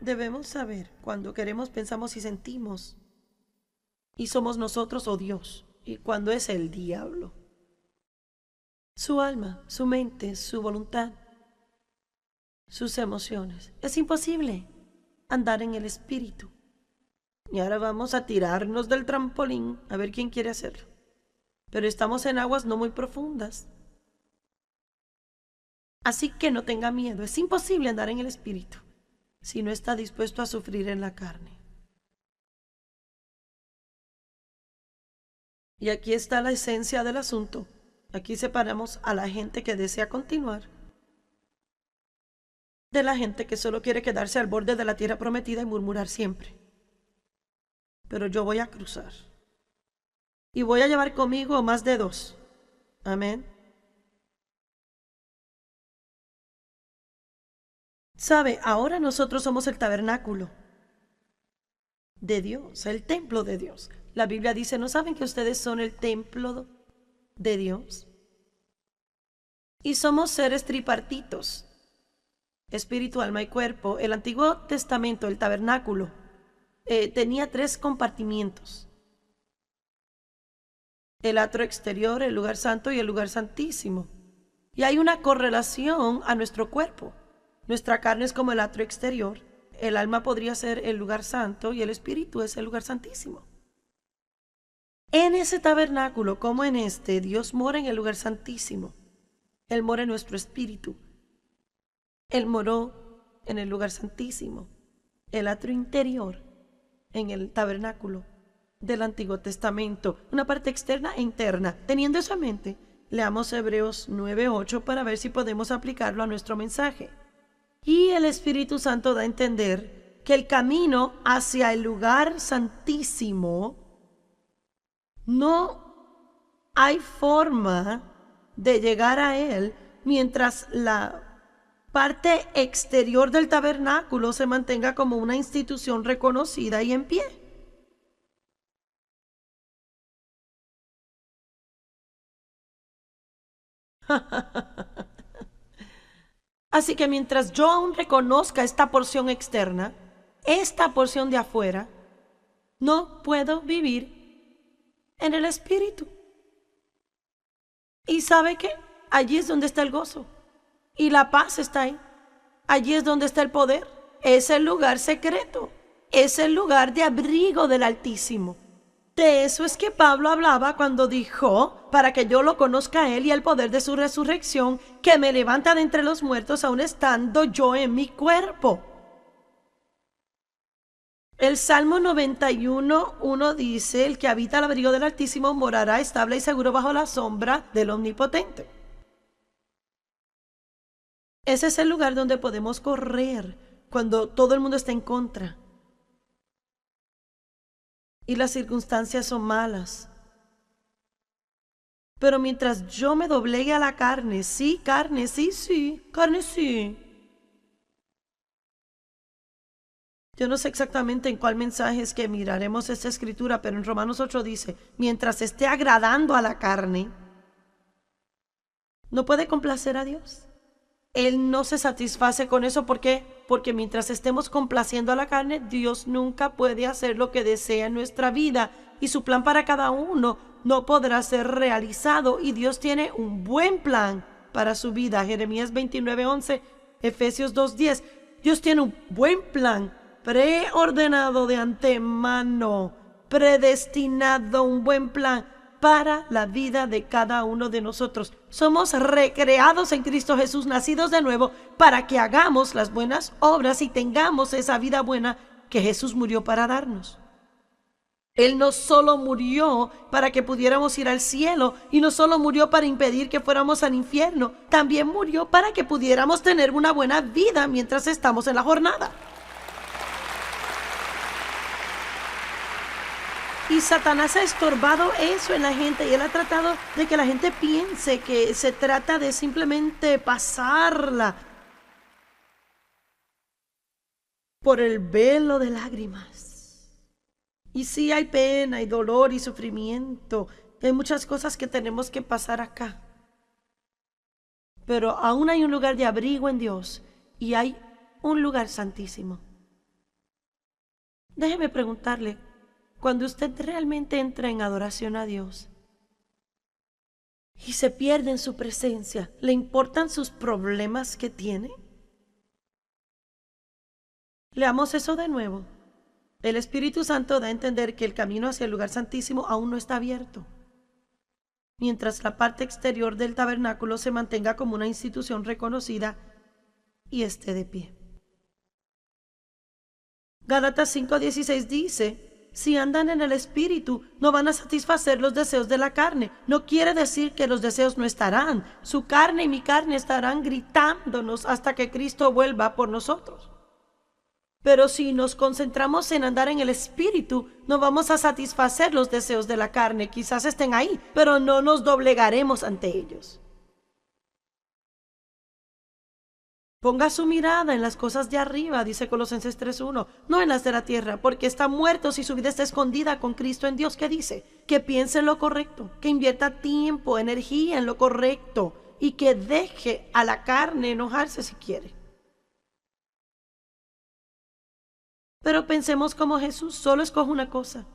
debemos saber cuando queremos, pensamos y sentimos, y somos nosotros o Dios, y cuando es el diablo. Su alma, su mente, su voluntad, sus emociones. Es imposible andar en el espíritu. Y ahora vamos a tirarnos del trampolín a ver quién quiere hacerlo. Pero estamos en aguas no muy profundas. Así que no tenga miedo. Es imposible andar en el espíritu si no está dispuesto a sufrir en la carne. Y aquí está la esencia del asunto. Aquí separamos a la gente que desea continuar de la gente que solo quiere quedarse al borde de la tierra prometida y murmurar siempre. Pero yo voy a cruzar. Y voy a llevar conmigo más de 2. Amén. ¿Sabe? Ahora nosotros somos el tabernáculo de Dios, el templo de Dios. La Biblia dice, ¿no saben que ustedes son el templo de Dios? Y somos seres tripartitos, espíritu, alma y cuerpo. El Antiguo Testamento, el tabernáculo, tenía 3 compartimientos. El atrio exterior, el lugar santo y el lugar santísimo. Y hay una correlación a nuestro cuerpo. Nuestra carne es como el atrio exterior, el alma podría ser el lugar santo y el espíritu es el lugar santísimo. En ese tabernáculo, como en este, Dios mora en el lugar santísimo. Él mora en nuestro espíritu. Él moró en el lugar santísimo, el atrio interior, en el tabernáculo del Antiguo Testamento, una parte externa e interna. Teniendo eso en mente, leamos Hebreos 9:8 para ver si podemos aplicarlo a nuestro mensaje. Y el Espíritu Santo da a entender que el camino hacia el lugar santísimo no hay forma de llegar a él mientras la parte exterior del tabernáculo se mantenga como una institución reconocida y en pie. Así que mientras yo aún reconozca esta porción externa, esta porción de afuera, no puedo vivir en el espíritu. ¿Y sabe qué? Allí es donde está el gozo. Y la paz está ahí. Allí es donde está el poder. Es el lugar secreto. Es el lugar de abrigo del Altísimo. De eso es que Pablo hablaba cuando dijo, para que yo lo conozca a él y el poder de su resurrección, que me levanta de entre los muertos aún estando yo en mi cuerpo. El Salmo 91:1 dice, el que habita al abrigo del Altísimo morará estable y seguro bajo la sombra del Omnipotente. Ese es el lugar donde podemos correr cuando todo el mundo está en contra y las circunstancias son malas. Pero mientras yo me doblegue a la carne, sí, carne, sí, carne, sí. Yo no sé exactamente en cuál mensaje es que miraremos esta escritura, pero en Romanos 8 dice, mientras esté agradando a la carne, no puede complacer a Dios. Él no se satisface con eso. ¿Por qué? Porque mientras estemos complaciendo a la carne, Dios nunca puede hacer lo que desea en nuestra vida. Y su plan para cada uno no podrá ser realizado. Y Dios tiene un buen plan para su vida. Jeremías 29:11, Efesios 2:10. Dios tiene un buen plan preordenado de antemano, predestinado, un buen plan para la vida de cada uno de nosotros. Somos recreados en Cristo Jesús, nacidos de nuevo, para que hagamos las buenas obras y tengamos esa vida buena que Jesús murió para darnos. Él no solo murió para que pudiéramos ir al cielo y no solo murió para impedir que fuéramos al infierno, también murió para que pudiéramos tener una buena vida mientras estamos en la jornada. Y Satanás ha estorbado eso en la gente y él ha tratado de que la gente piense que se trata de simplemente pasarla por el velo de lágrimas. Y sí hay pena y dolor y sufrimiento. Hay muchas cosas que tenemos que pasar acá. Pero aún hay un lugar de abrigo en Dios y hay un lugar santísimo. Déjeme preguntarle, cuando usted realmente entra en adoración a Dios y se pierde en su presencia, ¿le importan sus problemas que tiene? Leamos eso de nuevo. El Espíritu Santo da a entender que el camino hacia el lugar santísimo aún no está abierto, mientras la parte exterior del tabernáculo se mantenga como una institución reconocida y esté de pie. Gálatas 5:16 dice, si andan en el Espíritu, no van a satisfacer los deseos de la carne. No quiere decir que los deseos no estarán. Su carne y mi carne estarán gritándonos hasta que Cristo vuelva por nosotros. Pero si nos concentramos en andar en el Espíritu, no vamos a satisfacer los deseos de la carne. Quizás estén ahí, pero no nos doblegaremos ante ellos. Ponga su mirada en las cosas de arriba, dice Colosenses 3:1, no en las de la tierra, porque están muertos y su vida está escondida con Cristo en Dios. ¿Qué dice? Que piense en lo correcto, que invierta tiempo, energía en lo correcto y que deje a la carne enojarse si quiere. Pero pensemos como Jesús, solo escojo una cosa.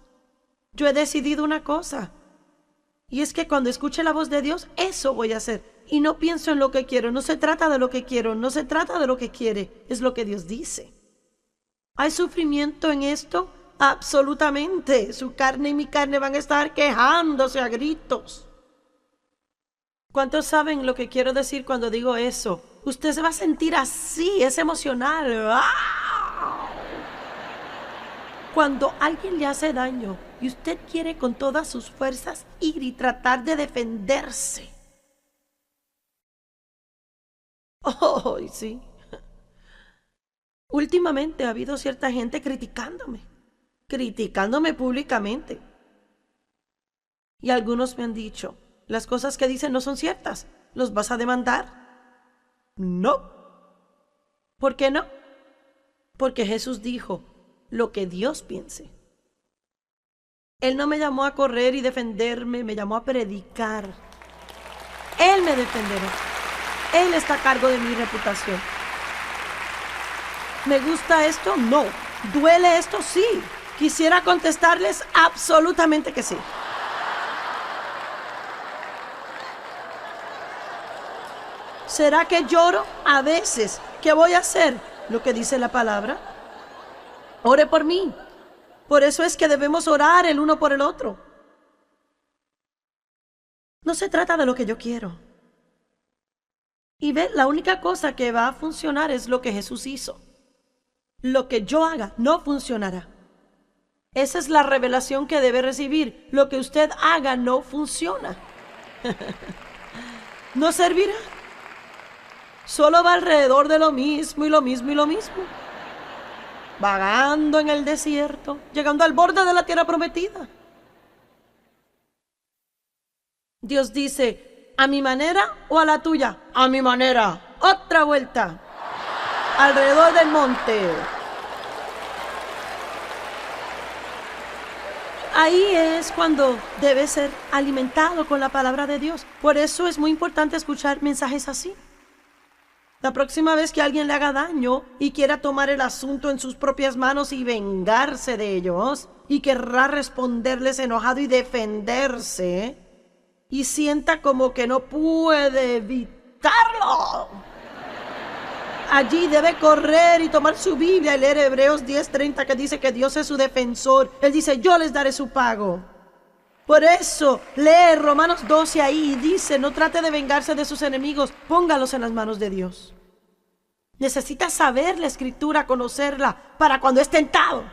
Yo he decidido una cosa. Y es que cuando escuche la voz de Dios, eso voy a hacer. Y no pienso en lo que quiero. No se trata de lo que quiero, no se trata de lo que quiere. Es lo que Dios dice. ¿Hay sufrimiento en esto? Absolutamente. Su carne y mi carne van a estar quejándose a gritos. ¿Cuántos saben lo que quiero decir cuando digo eso? Usted se va a sentir así, es emocional. ¡Ah! Cuando alguien le hace daño y usted quiere con todas sus fuerzas ir y tratar de defenderse. Oh, sí. Últimamente ha habido cierta gente criticándome públicamente. Y algunos me han dicho, las cosas que dicen no son ciertas, ¿los vas a demandar? No. ¿Por qué no? Porque Jesús dijo, lo que Dios piense. Él no me llamó a correr y defenderme, me llamó a predicar. Él me defenderá. Él está a cargo de mi reputación. ¿Me gusta esto? No. ¿Duele esto? Sí. Quisiera contestarles absolutamente que sí. ¿Será que lloro? A veces. ¿Qué voy a hacer? Lo que dice la palabra. Ore por mí. Por eso es que debemos orar el uno por el otro. No se trata de lo que yo quiero. Y ve, la única cosa que va a funcionar es lo que Jesús hizo. Lo que yo haga no funcionará. Esa es la revelación que debe recibir. Lo que usted haga no funciona. No servirá. Solo va alrededor de lo mismo y lo mismo y lo mismo. Vagando en el desierto, llegando al borde de la tierra prometida. Dios dice, ¿a mi manera o a la tuya? A mi manera. Otra vuelta. Alrededor del monte. Ahí es cuando debe ser alimentado con la palabra de Dios. Por eso es muy importante escuchar mensajes así. La próxima vez que alguien le haga daño y quiera tomar el asunto en sus propias manos y vengarse de ellos, y querrá responderles enojado y defenderse, y sienta como que no puede evitarlo, allí debe correr y tomar su Biblia y leer Hebreos 10:30, que dice que Dios es su defensor. Él dice, yo les daré su pago. Por eso lee Romanos 12 ahí y dice, no trate de vengarse de sus enemigos, póngalos en las manos de Dios. Necesita saber la Escritura, conocerla, para cuando es tentado,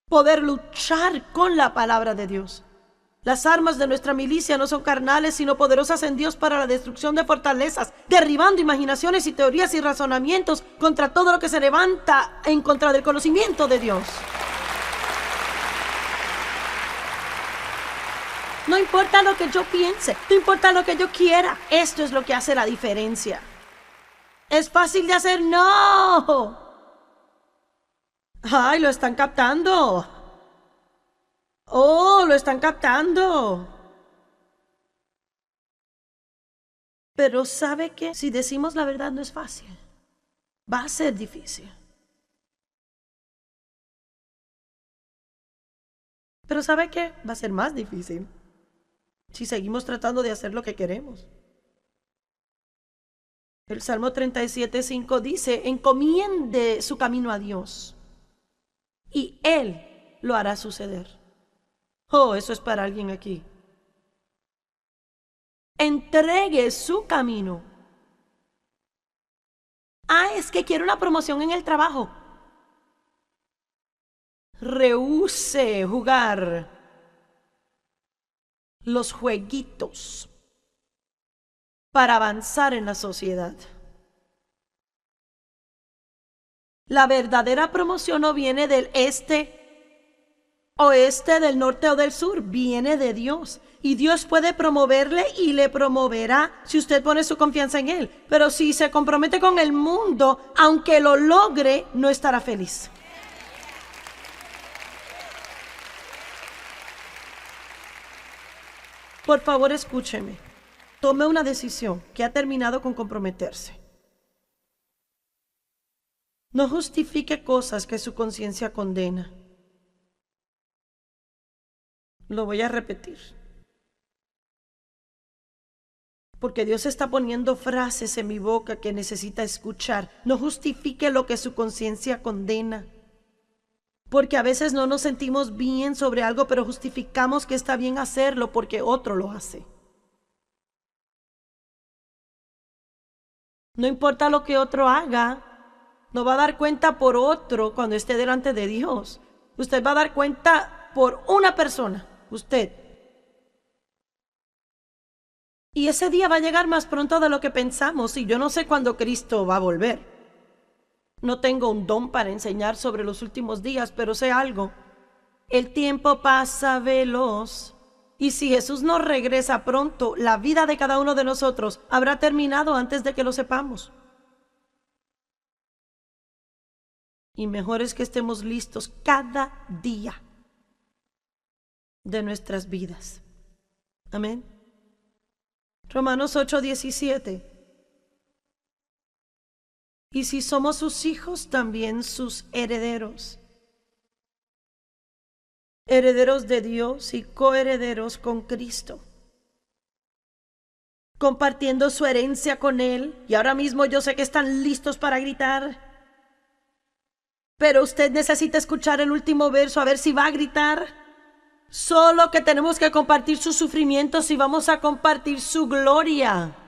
poder luchar con la palabra de Dios. Las armas de nuestra milicia no son carnales, sino poderosas en Dios para la destrucción de fortalezas, derribando imaginaciones y teorías y razonamientos contra todo lo que se levanta en contra del conocimiento de Dios. No importa lo que yo piense, no importa lo que yo quiera. Esto es lo que hace la diferencia. ¿Es fácil de hacer? ¡No! ¡Ay, lo están captando! ¡Oh, lo están captando! Pero ¿sabe qué? Si decimos la verdad no es fácil. Va a ser difícil. Pero ¿sabe qué? Va a ser más difícil si seguimos tratando de hacer lo que queremos. El Salmo 37:5 dice, encomiende su camino a Dios y Él lo hará suceder. Oh, eso es para alguien aquí. Entregue su camino. Es que quiero una promoción en el trabajo. Rehúse jugar los jueguitos para avanzar en la sociedad. La verdadera promoción no viene del este, oeste, del norte o del sur, viene de Dios. Y Dios puede promoverle y le promoverá si usted pone su confianza en Él. Pero si se compromete con el mundo, aunque lo logre, no estará feliz. Por favor, escúcheme. Tome una decisión que ha terminado con comprometerse. No justifique cosas que su conciencia condena. Lo voy a repetir. Porque Dios está poniendo frases en mi boca que necesita escuchar. No justifique lo que su conciencia condena. Porque a veces no nos sentimos bien sobre algo, pero justificamos que está bien hacerlo porque otro lo hace. No importa lo que otro haga, no va a dar cuenta por otro cuando esté delante de Dios. Usted va a dar cuenta por una persona, usted. Y ese día va a llegar más pronto de lo que pensamos, y yo no sé cuándo Cristo va a volver. No tengo un don para enseñar sobre los últimos días, pero sé algo. El tiempo pasa veloz. Y si Jesús no regresa pronto, la vida de cada uno de nosotros habrá terminado antes de que lo sepamos. Y mejor es que estemos listos cada día de nuestras vidas. Amén. Romanos 8:17. Y si somos sus hijos, también sus herederos. Herederos de Dios y coherederos con Cristo. Compartiendo su herencia con Él. Y ahora mismo yo sé que están listos para gritar. Pero usted necesita escuchar el último verso a ver si va a gritar. Solo que tenemos que compartir sus sufrimientos y vamos a compartir su gloria.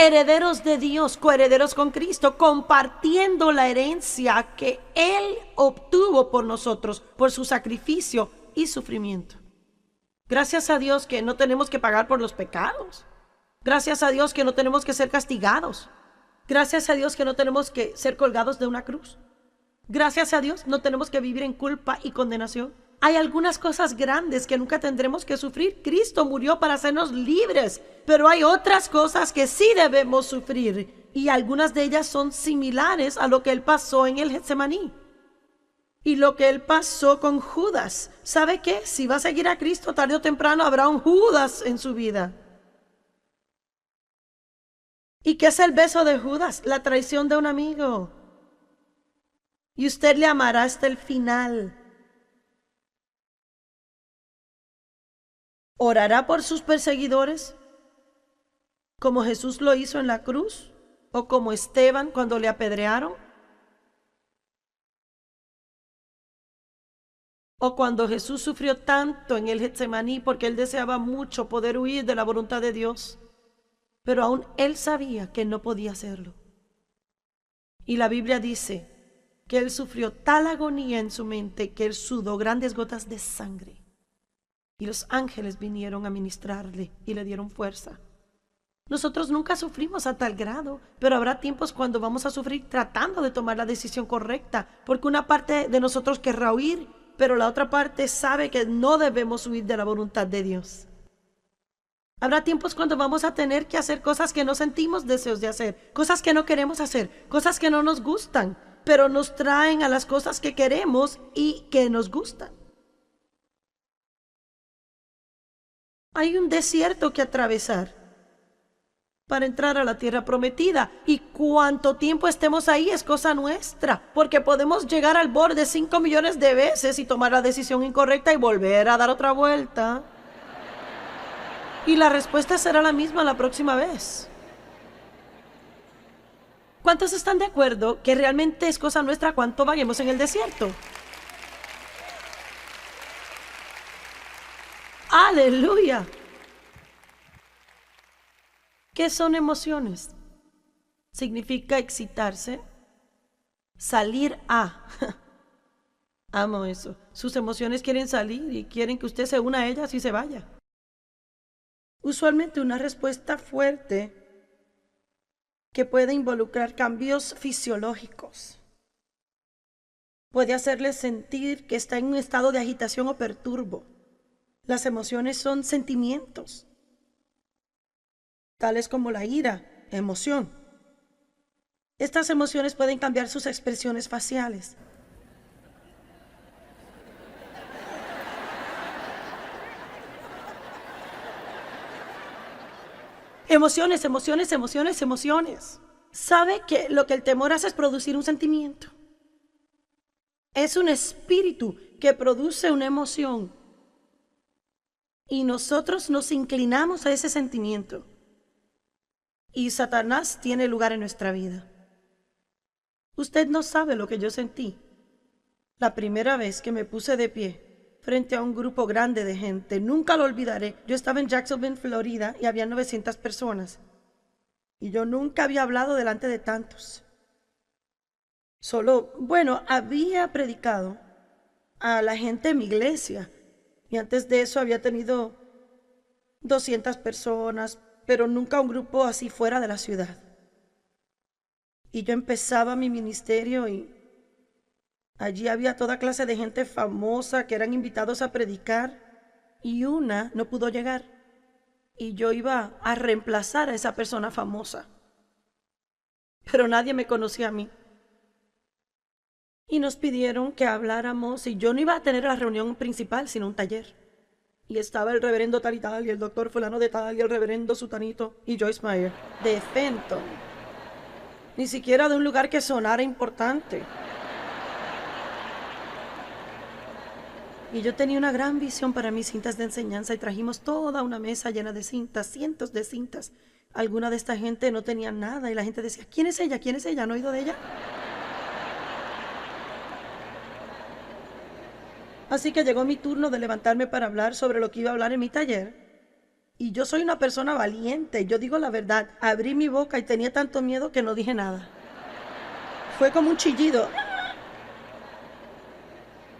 Herederos de Dios, coherederos con Cristo, compartiendo la herencia que Él obtuvo por nosotros, por su sacrificio y sufrimiento. Gracias a Dios que no tenemos que pagar por los pecados. Gracias a Dios que no tenemos que ser castigados. Gracias a Dios que no tenemos que ser colgados de una cruz. Gracias a Dios no tenemos que vivir en culpa y condenación. Hay algunas cosas grandes que nunca tendremos que sufrir. Cristo murió para hacernos libres, pero hay otras cosas que sí debemos sufrir, y algunas de ellas son similares a lo que Él pasó en el Getsemaní y lo que Él pasó con Judas. ¿Sabe qué? Si va a seguir a Cristo, tarde o temprano habrá un Judas en su vida. ¿Y qué es el beso de Judas? La traición de un amigo. Y usted le amará hasta el final. ¿Orará por sus perseguidores como Jesús lo hizo en la cruz o como Esteban cuando le apedrearon? ¿O cuando Jesús sufrió tanto en el Getsemaní porque Él deseaba mucho poder huir de la voluntad de Dios, pero aún Él sabía que no podía hacerlo? Y la Biblia dice que Él sufrió tal agonía en su mente que Él sudó grandes gotas de sangre. Y los ángeles vinieron a ministrarle y le dieron fuerza. Nosotros nunca sufrimos a tal grado, pero habrá tiempos cuando vamos a sufrir tratando de tomar la decisión correcta, porque una parte de nosotros querrá huir, pero la otra parte sabe que no debemos huir de la voluntad de Dios. Habrá tiempos cuando vamos a tener que hacer cosas que no sentimos deseos de hacer, cosas que no queremos hacer, cosas que no nos gustan, pero nos traen a las cosas que queremos y que nos gustan. Hay un desierto que atravesar. para entrar a la tierra prometida. Y cuánto tiempo estemos ahí es cosa nuestra, porque podemos llegar al borde 5 millones de veces y tomar la decisión incorrecta y volver a dar otra vuelta. Y la respuesta será la misma la próxima vez. ¿Cuántos están de acuerdo que realmente es cosa nuestra cuánto vaguemos en el desierto? ¡Aleluya! ¿Qué son emociones? Significa excitarse, salir a. Amo eso. Sus emociones quieren salir y quieren que usted se una a ellas y se vaya. Usualmente una respuesta fuerte que puede involucrar cambios fisiológicos. Puede hacerle sentir que está en un estado de agitación o perturbo. Las emociones son sentimientos, tales como la ira, emoción. Estas emociones pueden cambiar sus expresiones faciales. Emociones, emociones, emociones, emociones. ¿Sabe que lo que el temor hace es producir un sentimiento? Es un espíritu que produce una emoción. Y nosotros nos inclinamos a ese sentimiento. Y Satanás tiene lugar en nuestra vida. Usted no sabe lo que yo sentí la primera vez que me puse de pie frente a un grupo grande de gente. Nunca lo olvidaré. Yo estaba en Jacksonville, Florida, y había 900 personas. Y yo nunca había hablado delante de tantos. Había predicado a la gente en mi iglesia. Y antes de eso había tenido 200 personas, pero nunca un grupo así fuera de la ciudad. Y yo empezaba mi ministerio y allí había toda clase de gente famosa que eran invitados a predicar y una no pudo llegar. Y yo iba a reemplazar a esa persona famosa. Pero nadie me conocía a mí. Y nos pidieron que habláramos y yo no iba a tener la reunión principal, sino un taller. Y estaba el reverendo tal y tal, y el doctor fulano de tal, y el reverendo sutanito, y Joyce Meyer, de Fenton. Ni siquiera de un lugar que sonara importante. Y yo tenía una gran visión para mis cintas de enseñanza y trajimos toda una mesa llena de cintas, cientos de cintas. Alguna de esta gente no tenía nada y la gente decía, ¿quién es ella? ¿Quién es ella? ¿No he oído de ella? Así que llegó mi turno de levantarme para hablar sobre lo que iba a hablar en mi taller. Y yo soy una persona valiente, yo digo la verdad. Abrí mi boca y tenía tanto miedo que no dije nada. Fue como un chillido.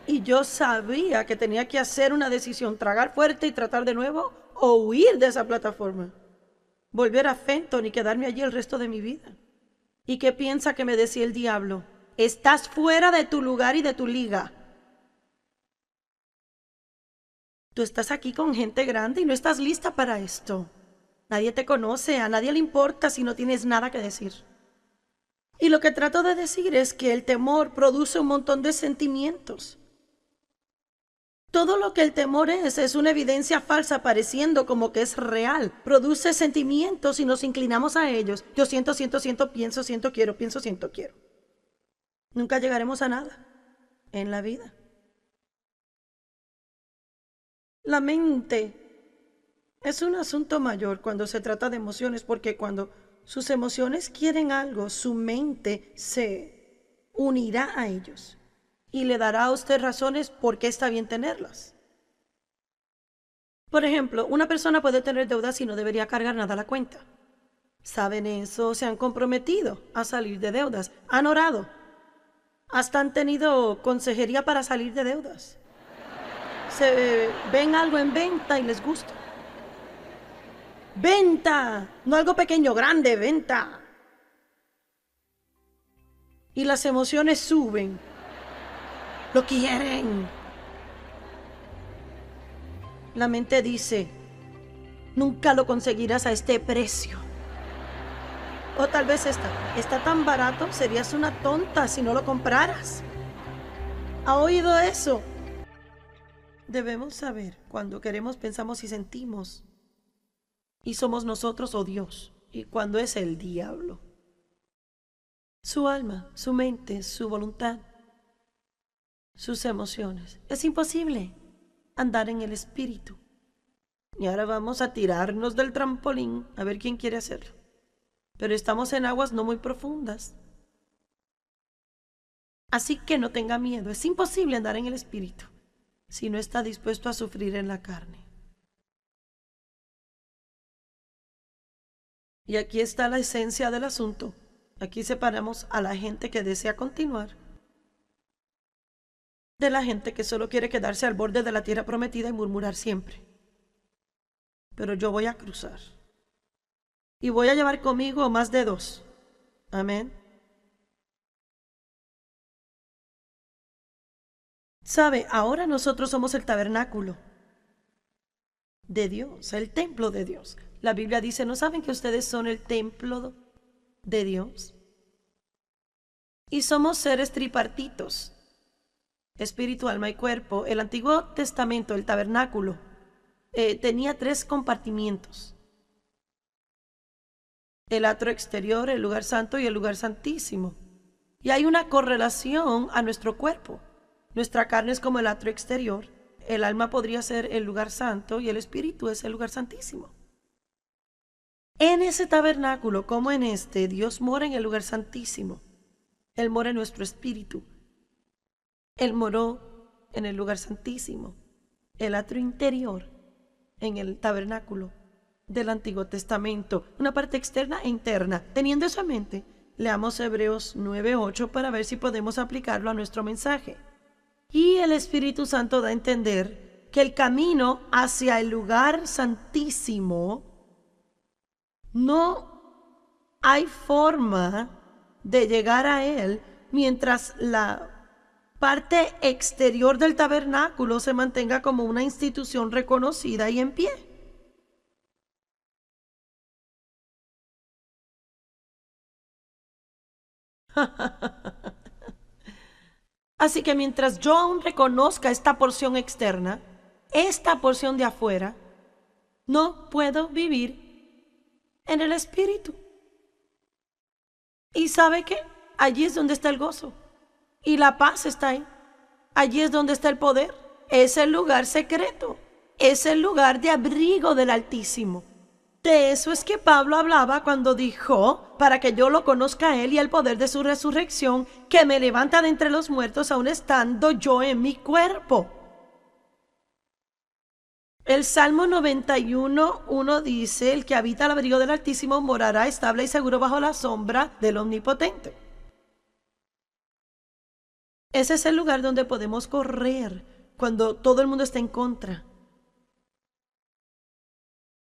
Y yo sabía que tenía que hacer una decisión, tragar fuerte y tratar de nuevo o huir de esa plataforma. Volver a Fenton y quedarme allí el resto de mi vida. ¿Y qué piensa que me decía el diablo? Estás fuera de tu lugar y de tu liga. Tú estás aquí con gente grande y no estás lista para esto. Nadie te conoce, a nadie le importa si no tienes nada que decir. Y lo que trato de decir es que el temor produce un montón de sentimientos. Todo lo que el temor es una evidencia falsa pareciendo como que es real. Produce sentimientos y nos inclinamos a ellos. Yo siento, pienso, siento, quiero, pienso, siento, quiero. Nunca llegaremos a nada en la vida. La mente es un asunto mayor cuando se trata de emociones, porque cuando sus emociones quieren algo, su mente se unirá a ellos y le dará a usted razones por qué está bien tenerlas. Por ejemplo, una persona puede tener deudas y no debería cargar nada a la cuenta. ¿Saben eso? Se han comprometido a salir de deudas, han orado, hasta han tenido consejería para salir de deudas. Se ven algo en venta y les gusta. ¡Venta! No algo pequeño, grande, venta. Y las emociones suben. Lo quieren. La mente dice, nunca lo conseguirás a este precio. O tal vez está tan barato, serías una tonta si no lo compraras. ¿Ha oído eso? Debemos saber cuando queremos, pensamos y sentimos. Y somos nosotros o Dios. y cuándo es el diablo. Su alma, su mente, su voluntad, sus emociones. Es imposible andar en el espíritu. Y ahora vamos a tirarnos del trampolín a ver quién quiere hacerlo. Pero estamos en aguas no muy profundas. Así que no tenga miedo. Es imposible andar en el espíritu si no está dispuesto a sufrir en la carne. Y aquí está la esencia del asunto. Aquí separamos a la gente que desea continuar de la gente que solo quiere quedarse al borde de la tierra prometida y murmurar siempre. Pero yo voy a cruzar. Y voy a llevar conmigo más de 2. Amén. ¿Sabe? Ahora nosotros somos el tabernáculo de Dios, el templo de Dios. La Biblia dice, ¿no saben que ustedes son el templo de Dios? Y somos seres tripartitos, espíritu, alma y cuerpo. El Antiguo Testamento, el tabernáculo, tenía 3 compartimientos. El atrio exterior, el lugar santo y el lugar santísimo. Y hay una correlación a nuestro cuerpo. Nuestra carne es como el atrio exterior, el alma podría ser el lugar santo y el espíritu es el lugar santísimo. En ese tabernáculo, como en este, Dios mora en el lugar santísimo. Él mora en nuestro espíritu. Él moró en el lugar santísimo, el atrio interior, en el tabernáculo del Antiguo Testamento, una parte externa e interna. Teniendo eso en mente, leamos Hebreos 9:8 para ver si podemos aplicarlo a nuestro mensaje. Y el Espíritu Santo da a entender que el camino hacia el lugar santísimo no hay forma de llegar a él mientras la parte exterior del tabernáculo se mantenga como una institución reconocida y en pie. Así que mientras yo aún reconozca esta porción externa, esta porción de afuera, no puedo vivir en el espíritu. ¿Y sabe qué? Allí es donde está el gozo. Y la paz está ahí. Allí es donde está el poder. Es el lugar secreto. Es el lugar de abrigo del Altísimo. De eso es que Pablo hablaba cuando dijo, para que yo lo conozca a él y el poder de su resurrección, que me levanta de entre los muertos aún estando yo en mi cuerpo. El Salmo 91:1 dice, el que habita al abrigo del Altísimo morará estable y seguro bajo la sombra del Omnipotente. Ese es el lugar donde podemos correr cuando todo el mundo está en contra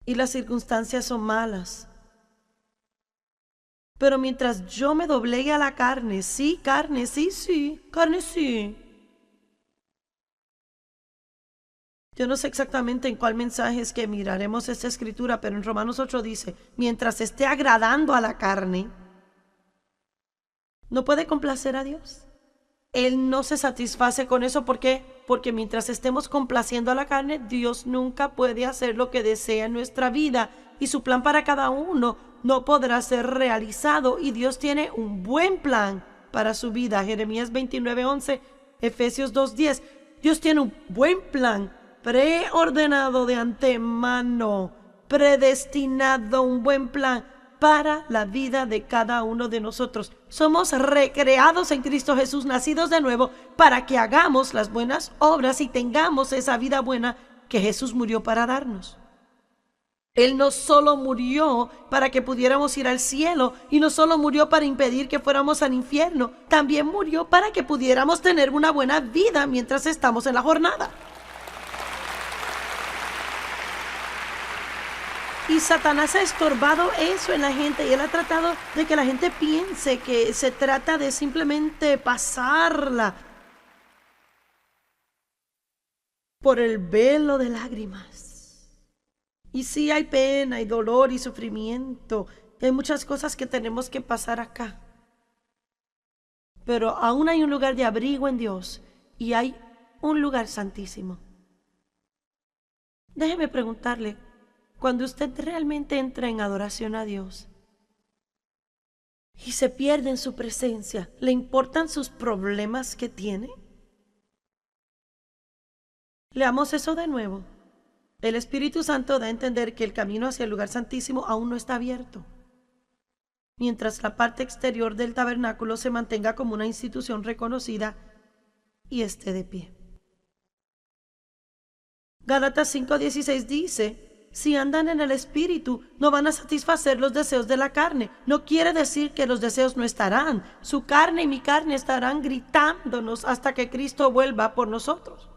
y las circunstancias son malas. Pero mientras yo me doblegue a la carne, sí, carne, sí, carne, sí. Yo no sé exactamente en cuál mensaje es que miraremos esta escritura, pero en Romanos 8 dice, mientras esté agradando a la carne, no puede complacer a Dios. Él no se satisface con eso. ¿Por qué? Porque mientras estemos complaciendo a la carne, Dios nunca puede hacer lo que desea en nuestra vida. Y su plan para cada uno no podrá ser realizado. Y Dios tiene un buen plan para su vida. Jeremías 29:11, Efesios 2:10. Dios tiene un buen plan, preordenado de antemano, predestinado, un buen plan para la vida de cada uno de nosotros. Somos recreados en Cristo Jesús, nacidos de nuevo, para que hagamos las buenas obras y tengamos esa vida buena que Jesús murió para darnos. Él no solo murió para que pudiéramos ir al cielo y no solo murió para impedir que fuéramos al infierno, también murió para que pudiéramos tener una buena vida mientras estamos en la jornada. Y Satanás ha estorbado eso en la gente y él ha tratado de que la gente piense que se trata de simplemente pasarla por el velo de lágrimas. Y sí hay pena y dolor y sufrimiento. Hay muchas cosas que tenemos que pasar acá. Pero aún hay un lugar de abrigo en Dios y hay un lugar santísimo. Déjeme preguntarle, cuando usted realmente entra en adoración a Dios, y se pierde en su presencia, ¿le importan sus problemas que tiene? Leamos eso de nuevo. El Espíritu Santo da a entender que el camino hacia el lugar santísimo aún no está abierto, mientras la parte exterior del tabernáculo se mantenga como una institución reconocida y esté de pie. Gálatas 5:16 dice: si andan en el Espíritu, no van a satisfacer los deseos de la carne. No quiere decir que los deseos no estarán. Su carne y mi carne estarán gritándonos hasta que Cristo vuelva por nosotros.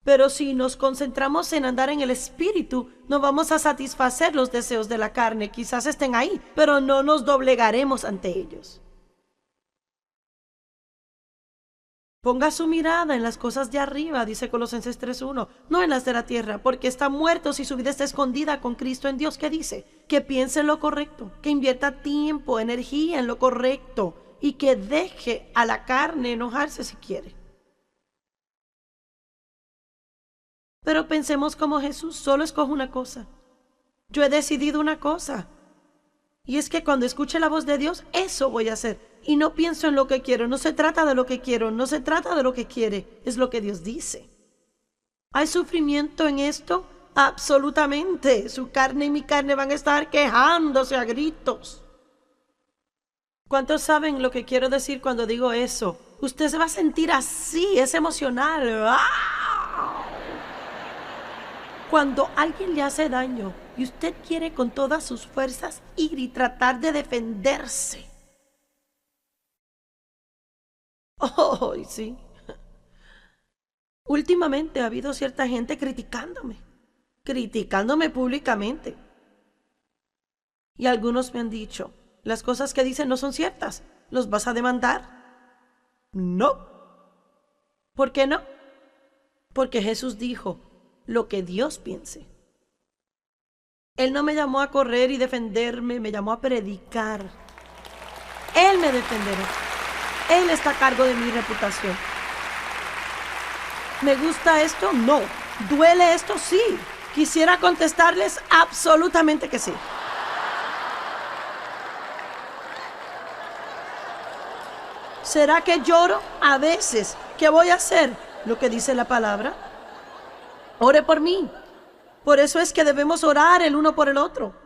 Pero si nos concentramos en andar en el Espíritu, no vamos a satisfacer los deseos de la carne. Quizás estén ahí, pero no nos doblegaremos ante ellos. Ponga su mirada en las cosas de arriba, dice Colosenses 3:1, no en las de la tierra, porque están muertos y su vida está escondida con Cristo en Dios. ¿Qué dice? Que piense en lo correcto, que invierta tiempo, energía en lo correcto y que deje a la carne enojarse si quiere. Pero pensemos como Jesús, solo escojo una cosa. Yo he decidido una cosa. Y es que cuando escuche la voz de Dios, eso voy a hacer. Y no pienso en lo que quiero. No se trata de lo que quiero, no se trata de lo que quiere. Es lo que Dios dice. ¿Hay sufrimiento en esto? Absolutamente. Su carne y mi carne van a estar quejándose a gritos. ¿Cuántos saben lo que quiero decir cuando digo eso? Usted se va a sentir así, es emocional. ¡Ah! Cuando alguien le hace daño y usted quiere con todas sus fuerzas ir y tratar de defenderse. Oh, sí. Últimamente ha habido cierta gente criticándome públicamente. Y algunos me han dicho, las cosas que dicen no son ciertas, ¿los vas a demandar? No. ¿Por qué no? Porque Jesús dijo, lo que Dios piense. Él no me llamó a correr y defenderme, me llamó a predicar. Él me defenderá. Él está a cargo de mi reputación. ¿Me gusta esto? No. ¿Duele esto? Sí. Quisiera contestarles absolutamente que sí. ¿Será que lloro? A veces. ¿Qué voy a hacer? Lo que dice la palabra. Ore por mí. Por eso es que debemos orar el uno por el otro.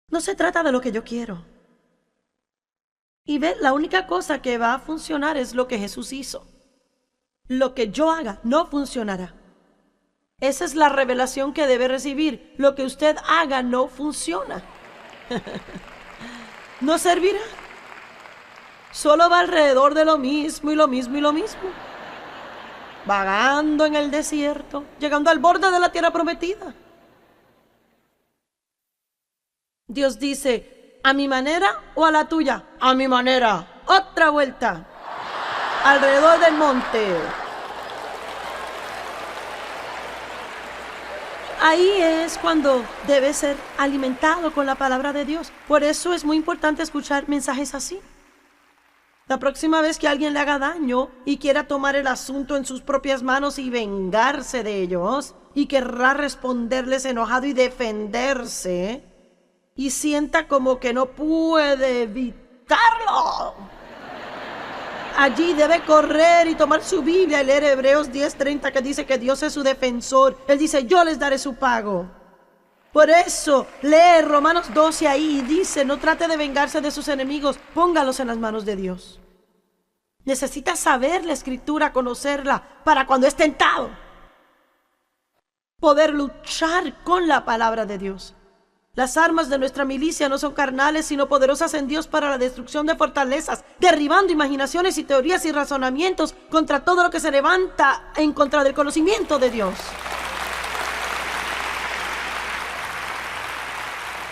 No se trata de lo que yo quiero. Y ve, la única cosa que va a funcionar es lo que Jesús hizo. Lo que yo haga no funcionará. Esa es la revelación que debe recibir. Lo que usted haga no funciona. No servirá. Solo va alrededor de lo mismo y lo mismo y lo mismo. Vagando en el desierto, llegando al borde de la tierra prometida. Dios dice, ¿a mi manera o a la tuya? A mi manera. Otra vuelta. Alrededor del monte. Ahí es cuando debe ser alimentado con la palabra de Dios. Por eso es muy importante escuchar mensajes así. La próxima vez que alguien le haga daño y quiera tomar el asunto en sus propias manos y vengarse de ellos, y querrá responderles enojado y defenderse, y sienta como que no puede evitarlo, allí debe correr y tomar su Biblia y leer Hebreos 10:30, que dice que Dios es su defensor. Él dice, yo les daré su pago. Por eso lee Romanos 12 ahí y dice, no trate de vengarse de sus enemigos, póngalos en las manos de Dios. Necesita saber la Escritura, conocerla, para cuando es tentado, poder luchar con la palabra de Dios. Las armas de nuestra milicia no son carnales, sino poderosas en Dios para la destrucción de fortalezas, derribando imaginaciones y teorías y razonamientos contra todo lo que se levanta en contra del conocimiento de Dios.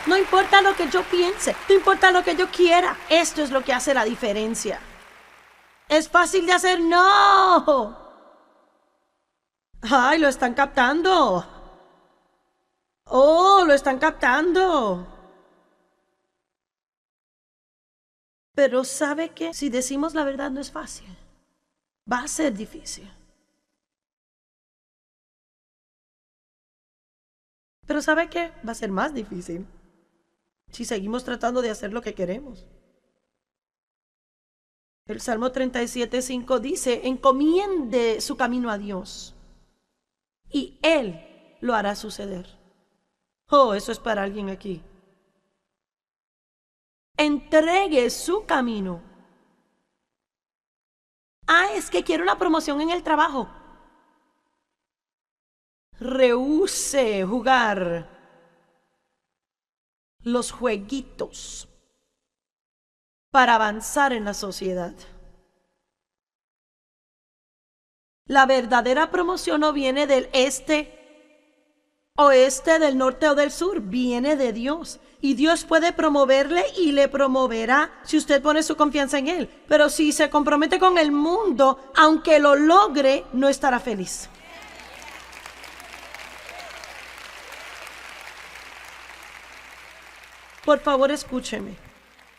No importa lo que yo piense, no importa lo que yo quiera. Esto es lo que hace la diferencia. ¿Es fácil de hacer? ¡No! ¡Ay, lo están captando! ¡Oh, lo están captando! Pero ¿sabe qué? Si decimos la verdad no es fácil. Va a ser difícil. Pero ¿sabe qué? Va a ser más difícil. si seguimos tratando de hacer lo que queremos. El Salmo 37:5 dice: encomiende su camino a Dios y Él lo hará suceder. Oh, eso es para alguien aquí. Entregue su camino. Es que quiero una promoción en el trabajo. Rehúse jugar los jueguitos para avanzar en la sociedad. La verdadera promoción no viene del este, oeste, del norte o del sur, viene de Dios. Y Dios puede promoverle y le promoverá si usted pone su confianza en Él. Pero si se compromete con el mundo, aunque lo logre, no estará feliz. Por favor, escúcheme.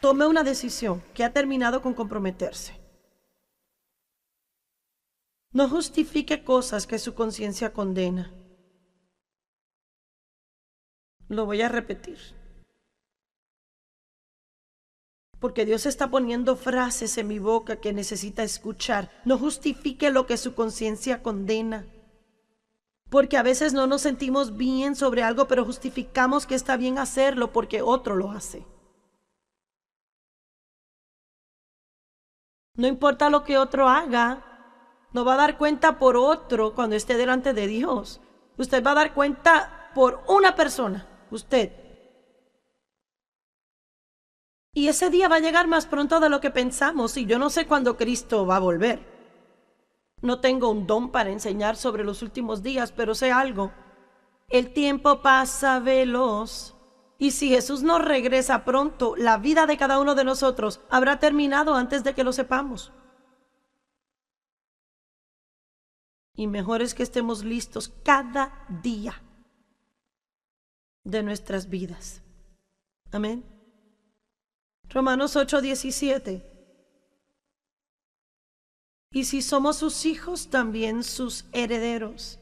Tome una decisión que ha terminado con comprometerse. No justifique cosas que su conciencia condena. Lo voy a repetir. Porque Dios está poniendo frases en mi boca que necesita escuchar. No justifique lo que su conciencia condena. Porque a veces no nos sentimos bien sobre algo, pero justificamos que está bien hacerlo porque otro lo hace. No importa lo que otro haga, no va a dar cuenta por otro cuando esté delante de Dios. Usted va a dar cuenta por una persona, usted. Y ese día va a llegar más pronto de lo que pensamos, y yo no sé cuándo Cristo va a volver. No tengo un don para enseñar sobre los últimos días, pero sé algo. El tiempo pasa veloz. Y si Jesús no regresa pronto, la vida de cada uno de nosotros habrá terminado antes de que lo sepamos. Y mejor es que estemos listos cada día de nuestras vidas. Amén. Romanos 8:17. Y si somos sus hijos, también sus herederos.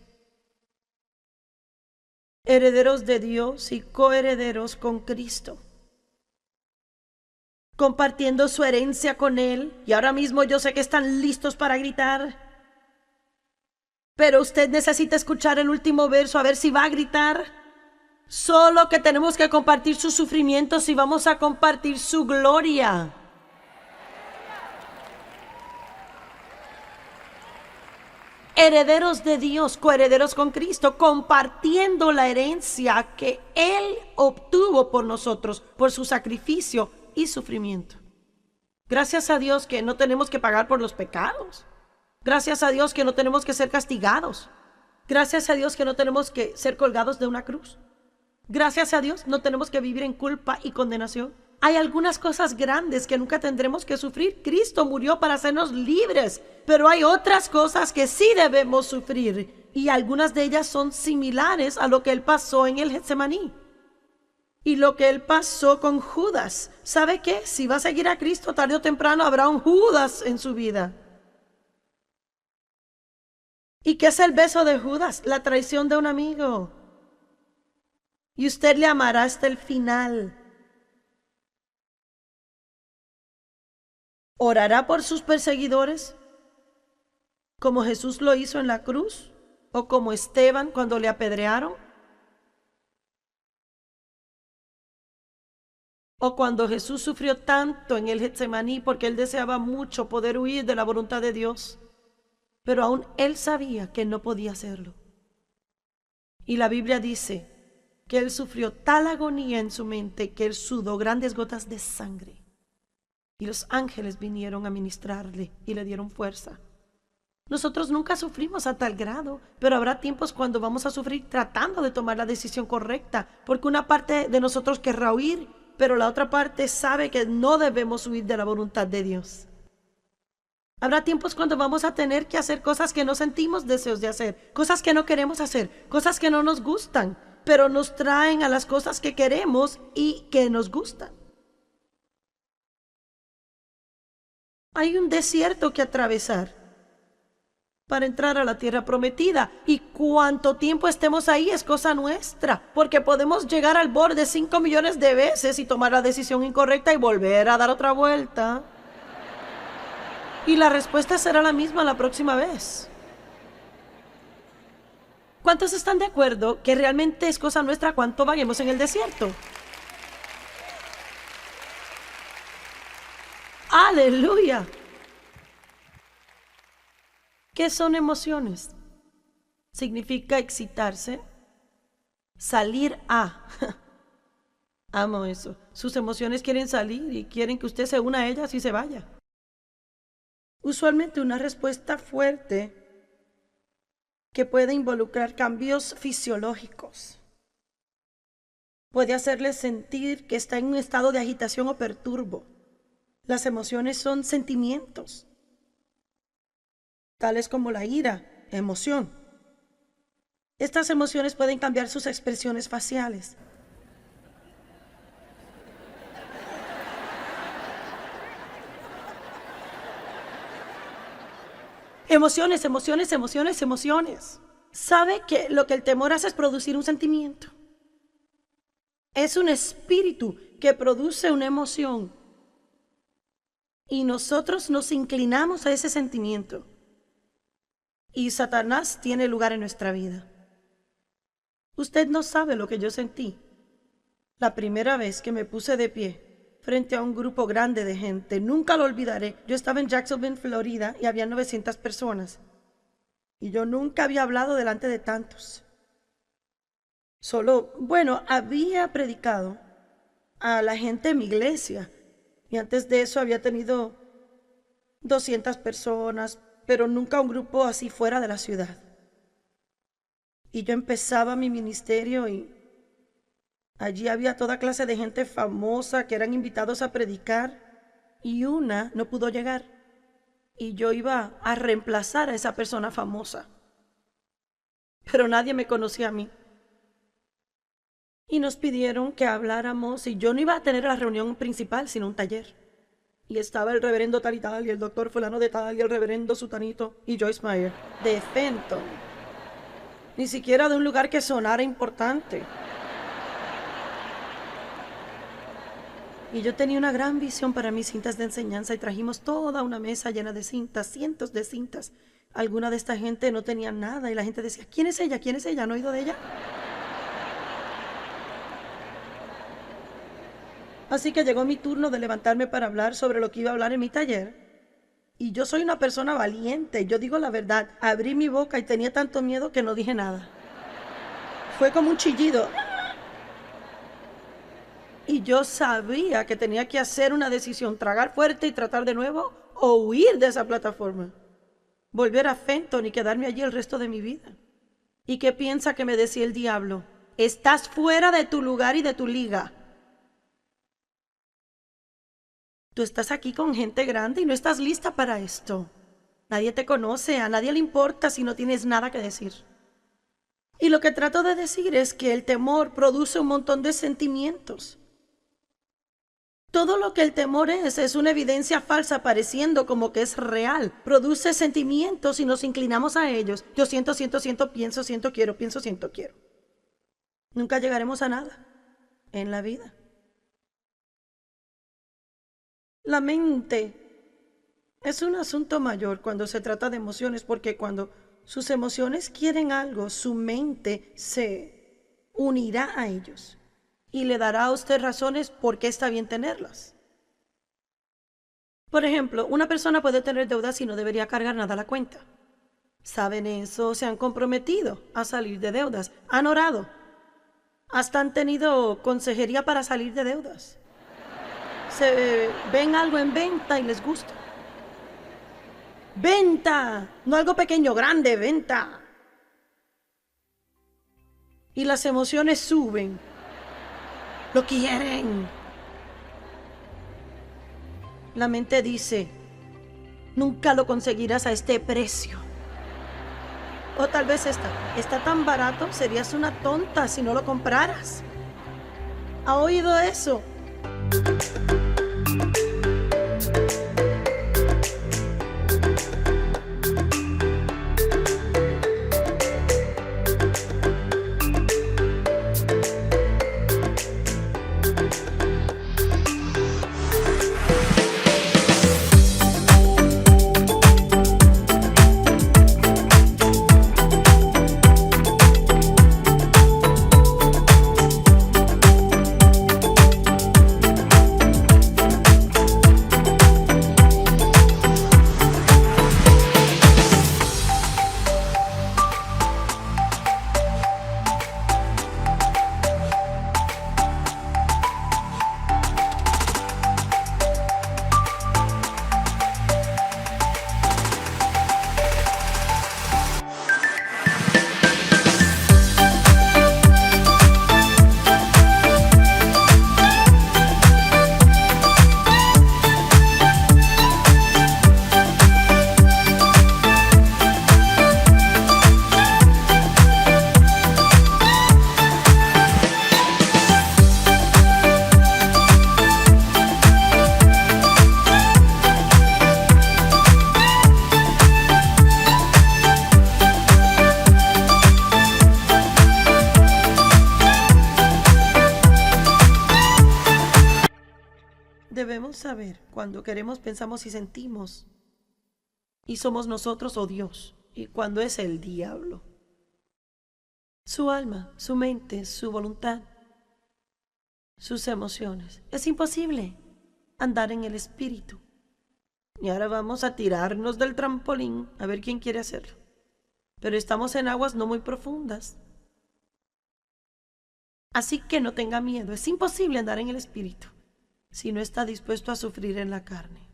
Herederos de Dios y coherederos con Cristo, compartiendo su herencia con Él. Y ahora mismo yo sé que están listos para gritar, pero usted necesita escuchar el último verso a ver si va a gritar. Solo que tenemos que compartir sus sufrimientos y vamos a compartir su gloria. Herederos de Dios, coherederos con Cristo, compartiendo la herencia que Él obtuvo por nosotros, por su sacrificio y sufrimiento. Gracias a Dios que no tenemos que pagar por los pecados. Gracias a Dios que no tenemos que ser castigados. Gracias a Dios que no tenemos que ser colgados de una cruz. Gracias a Dios no tenemos que vivir en culpa y condenación. Hay algunas cosas grandes que nunca tendremos que sufrir. Cristo murió para hacernos libres, pero hay otras cosas que sí debemos sufrir, y algunas de ellas son similares a lo que Él pasó en el Getsemaní y lo que Él pasó con Judas. ¿Sabe qué? Si va a seguir a Cristo, tarde o temprano habrá un Judas en su vida. ¿Y qué es el beso de Judas? La traición de un amigo. Y usted le amará hasta el final. ¿Orará por sus perseguidores como Jesús lo hizo en la cruz o como Esteban cuando le apedrearon? ¿O cuando Jesús sufrió tanto en el Getsemaní porque Él deseaba mucho poder huir de la voluntad de Dios, pero aún Él sabía que no podía hacerlo? Y la Biblia dice que Él sufrió tal agonía en su mente que Él sudó grandes gotas de sangre. Y los ángeles vinieron a ministrarle y le dieron fuerza. Nosotros nunca sufrimos a tal grado, pero habrá tiempos cuando vamos a sufrir tratando de tomar la decisión correcta, porque una parte de nosotros querrá huir, pero la otra parte sabe que no debemos huir de la voluntad de Dios. Habrá tiempos cuando vamos a tener que hacer cosas que no sentimos deseos de hacer, cosas que no queremos hacer, cosas que no nos gustan, pero nos traen a las cosas que queremos y que nos gustan. Hay un desierto que atravesar, para entrar a la tierra prometida. Y cuánto tiempo estemos ahí es cosa nuestra, porque podemos llegar al borde 5 millones de veces y tomar la decisión incorrecta y volver a dar otra vuelta. Y la respuesta será la misma la próxima vez. ¿Cuántos están de acuerdo que realmente es cosa nuestra cuánto vaguemos en el desierto? ¡Aleluya! ¿Qué son emociones? Significa excitarse, salir a. Amo eso. Sus emociones quieren salir y quieren que usted se una a ellas y se vaya. Usualmente una respuesta fuerte que puede involucrar cambios fisiológicos. Puede hacerle sentir que está en un estado de agitación o perturbo. Las emociones son sentimientos, tales como la ira, emoción. Estas emociones pueden cambiar sus expresiones faciales. Emociones, emociones, emociones, emociones. ¿Sabe que lo que el temor hace es producir un sentimiento? Es un espíritu que produce una emoción. Y nosotros nos inclinamos a ese sentimiento. Y Satanás tiene lugar en nuestra vida. Usted no sabe lo que yo sentí la primera vez que me puse de pie frente a un grupo grande de gente. Nunca lo olvidaré. Yo estaba en Jacksonville, Florida, y había 900 personas. Y yo nunca había hablado delante de tantos. Había predicado a la gente en mi iglesia. Y antes de eso había tenido 200 personas, pero nunca un grupo así fuera de la ciudad. Y yo empezaba mi ministerio y allí había toda clase de gente famosa que eran invitados a predicar y una no pudo llegar. Y yo iba a reemplazar a esa persona famosa. Pero nadie me conocía a mí. Y nos pidieron que habláramos y yo no iba a tener la reunión principal, sino un taller. Y estaba el reverendo tal y tal, y el doctor fulano de tal, y el reverendo sutanito, y Joyce Meyer, de Fenton. Ni siquiera de un lugar que sonara importante. Y yo tenía una gran visión para mis cintas de enseñanza y trajimos toda una mesa llena de cintas, cientos de cintas. Alguna de esta gente no tenía nada y la gente decía, ¿quién es ella? ¿Quién es ella? ¿No he oído de ella? Así que llegó mi turno de levantarme para hablar sobre lo que iba a hablar en mi taller. Y yo soy una persona valiente, yo digo la verdad. Abrí mi boca y tenía tanto miedo que no dije nada. Fue como un chillido. Y yo sabía que tenía que hacer una decisión, tragar fuerte y tratar de nuevo o huir de esa plataforma. Volver a Fenton y quedarme allí el resto de mi vida. ¿Y qué piensa que me decía el diablo? Estás fuera de tu lugar y de tu liga. Tú estás aquí con gente grande y no estás lista para esto. Nadie te conoce, a nadie le importa si no tienes nada que decir. Y lo que trato de decir es que el temor produce un montón de sentimientos. Todo lo que el temor es una evidencia falsa pareciendo como que es real. Produce sentimientos y nos inclinamos a ellos. Yo siento, pienso, siento, quiero, pienso, siento, quiero. Nunca llegaremos a nada en la vida. La mente es un asunto mayor cuando se trata de emociones, porque cuando sus emociones quieren algo, su mente se unirá a ellos y le dará a usted razones por qué está bien tenerlas. Por ejemplo, una persona puede tener deudas y no debería cargar nada a la cuenta. ¿Saben eso? Se han comprometido a salir de deudas, han orado, hasta han tenido consejería para salir de deudas. Se ven algo en venta y les gusta. ¡Venta! No algo pequeño, grande, venta. Y las emociones suben. Lo quieren. La mente dice, nunca lo conseguirás a este precio. O tal vez está tan barato, serías una tonta si no lo compraras. ¿Ha oído eso? debemos saber cuando queremos, pensamos y sentimos, y somos nosotros o Dios, y cuando es el diablo. Su alma, su mente, su voluntad, sus emociones. Es imposible andar en el espíritu. Y ahora vamos a tirarnos del trampolín a ver quién quiere hacerlo. Pero estamos en aguas no muy profundas. Así que no tenga miedo. Es imposible andar en el espíritu si no está dispuesto a sufrir en la carne.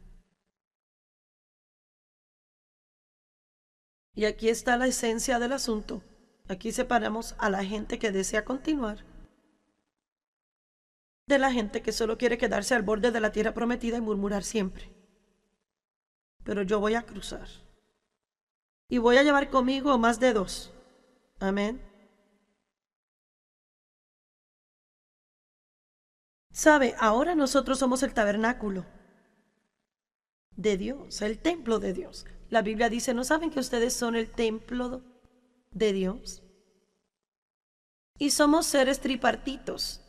Y aquí está la esencia del asunto. Aquí separamos a la gente que desea continuar de la gente que solo quiere quedarse al borde de la tierra prometida y murmurar siempre. Pero yo voy a cruzar. Y voy a llevar conmigo más de 2. Amén. ¿Sabe? Ahora nosotros somos el tabernáculo de Dios, el templo de Dios. La Biblia dice, ¿no saben que ustedes son el templo de Dios? Y somos seres tripartitos,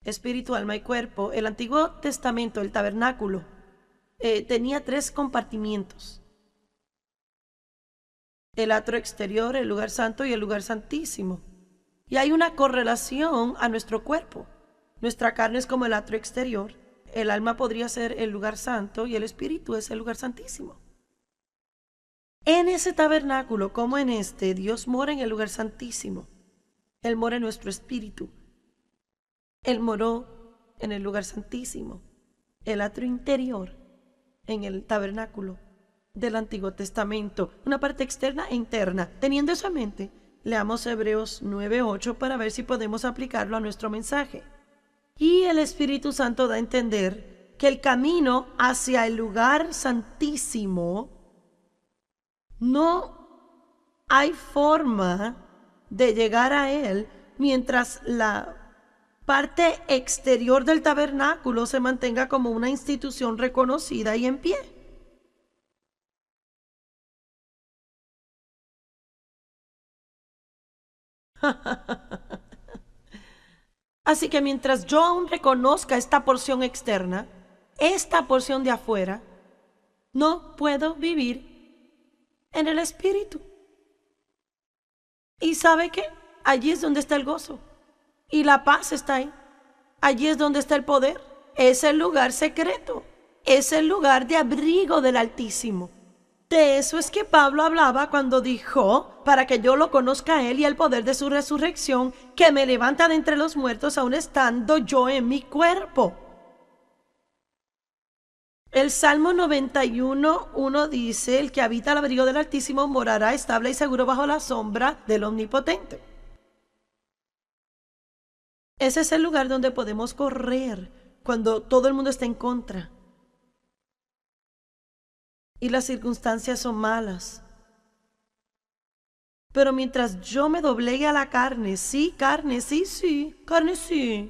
espíritu, alma y cuerpo. El Antiguo Testamento, el tabernáculo, tenía 3 compartimientos. El atrio exterior, el lugar santo y el lugar santísimo. Y hay una correlación a nuestro cuerpo. Nuestra carne es como el atrio exterior, el alma podría ser el lugar santo y el espíritu es el lugar santísimo. En ese tabernáculo, como en este, Dios mora en el lugar santísimo. Él mora en nuestro espíritu. Él moró en el lugar santísimo, el atrio interior, en el tabernáculo del Antiguo Testamento, una parte externa e interna. Teniendo eso en mente, leamos Hebreos 9:8 para ver si podemos aplicarlo a nuestro mensaje. Y el Espíritu Santo da a entender que el camino hacia el lugar santísimo no hay forma de llegar a él mientras la parte exterior del tabernáculo se mantenga como una institución reconocida y en pie. Así que mientras yo aún reconozca esta porción externa, esta porción de afuera, no puedo vivir en el espíritu. ¿Y sabe qué? Allí es donde está el gozo. Y la paz está ahí. Allí es donde está el poder. Es el lugar secreto. Es el lugar de abrigo del Altísimo. De eso es que Pablo hablaba cuando dijo, para que yo lo conozca a él y el poder de su resurrección, que me levanta de entre los muertos aún estando yo en mi cuerpo. El Salmo 91:1 dice, el que habita al abrigo del Altísimo morará estable y seguro bajo la sombra del Omnipotente. Ese es el lugar donde podemos correr cuando todo el mundo está en contra y las circunstancias son malas. Pero mientras yo me doblegue a la carne, sí, carne, sí, carne, sí.